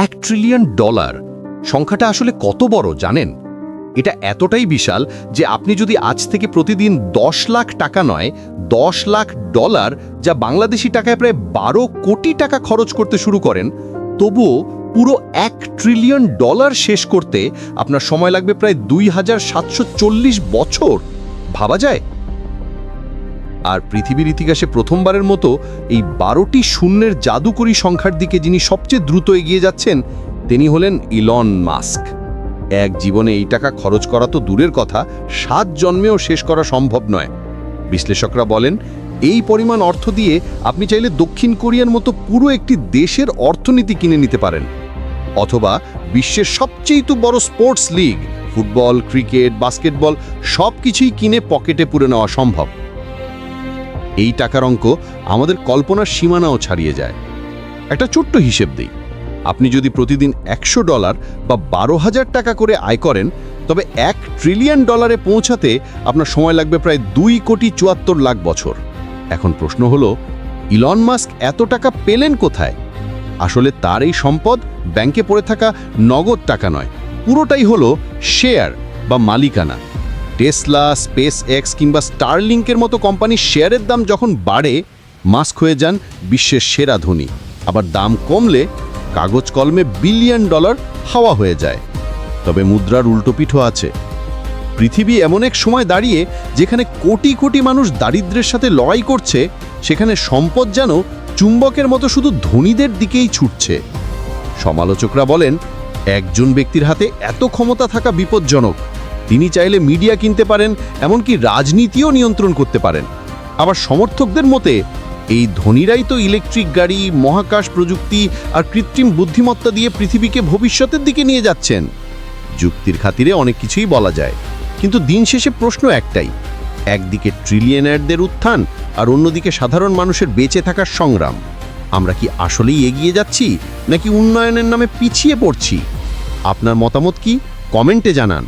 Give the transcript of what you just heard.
$1 trillion. সংখ্যাটা আসলে কত বড় জানেন? এটা এতটাই বিশাল যে আপনি যদি আজ থেকে প্রতিদিন 10 লাখ টাকা নয়, $10 লাখ, যা বাংলাদেশি টাকায় প্রায় 12 কোটি টাকা খরচ করতে শুরু করেন, তবুও পুরো $1 ট্রিলিয়ন শেষ করতে আপনার সময় লাগবে প্রায় 2740 বছর। ভাবা যায়? আর পৃথিবীর ইতিহাসে প্রথমবারের মতো এই 12টি শূন্যের জাদুকরী সংখ্যার দিকে যিনি সবচেয়ে দ্রুত এগিয়ে যাচ্ছেন, তিনি হলেন ইলন মাস্ক। এক জীবনে এই টাকা খরচ করা তো দূরের কথা, 7 জন্মেও শেষ করা সম্ভব নয়। বিশ্লেষকরা বলেন, এই পরিমাণ অর্থ দিয়ে আপনি চাইলে দক্ষিণ কোরিয়ার মতো পুরো একটি দেশের অর্থনীতি কিনে নিতে পারেন, অথবা বিশ্বের সবচেয়ে বড় sports league, football, cricket, basketball সবকিছুই কিনে পকেটে পুরে নেওয়া সম্ভব। এই টাকার অঙ্ক আমাদের কল্পনার সীমানাও ছাড়িয়ে যায়। একটা ছোট্ট হিসেব দিই, আপনি যদি প্রতিদিন $100 বা 12,000 টাকা করে আয় করেন, তবে $1 ট্রিলিয়ন পৌঁছাতে আপনার সময় লাগবে প্রায় 2,74 লাখ বছর। এখন প্রশ্ন হলো, ইলন মাস্ক এত টাকা পেলেন কোথায়? আসলে তার এই সম্পদ ব্যাংকে পড়ে থাকা নগদ টাকা নয়, পুরোটাই হলো শেয়ার বা মালিকানা। টেসলা, স্পেস এক্স কিংবা স্টারলিংকের মতো কোম্পানির শেয়ারের দাম যখন বাড়ে, মাস্ক হয়ে যান বিশ্বের সেরা ধনী। আবার দাম কমলে কাগজ কলমে $বিলিয়ন হাওয়া হয়ে যায়। তবে মুদ্রার উল্টোপিঠও আছে। পৃথিবী এমন এক সময় দাঁড়িয়ে যেখানে কোটি কোটি মানুষ দারিদ্র্যের সাথে লড়াই করছে, সেখানে সম্পদ যেন চুম্বকের মতো শুধু ধনীদের দিকেই ছুটছে। সমালোচকরা বলেন, একজন ব্যক্তির হাতে এত ক্ষমতা থাকা বিপজ্জনক। তিনি চাইলে মিডিয়া কিনতে পারেন, এমনকি রাজনীতিও নিয়ন্ত্রণ করতে পারেন। আবার সমর্থকদের মতে, এই ধনীরাই তো ইলেকট্রিক গাড়ি, মহাকাশ প্রযুক্তি আর কৃত্রিম বুদ্ধিমত্তা দিয়ে পৃথিবীকে ভবিষ্যতের দিকে নিয়ে যাচ্ছেন। যুক্তির খাতিরে অনেক কিছুই বলা যায়, কিন্তু দিন শেষে প্রশ্ন একটাই, একদিকে ট্রিলিয়নারদের উত্থান আর অন্যদিকে সাধারণ মানুষের বেঁচে থাকার সংগ্রাম। আমরা কি আসলেই এগিয়ে যাচ্ছি, নাকি উন্নয়নের নামে পিছিয়ে পড়ছি? আপনার মতামত কি? কমেন্টে জানান।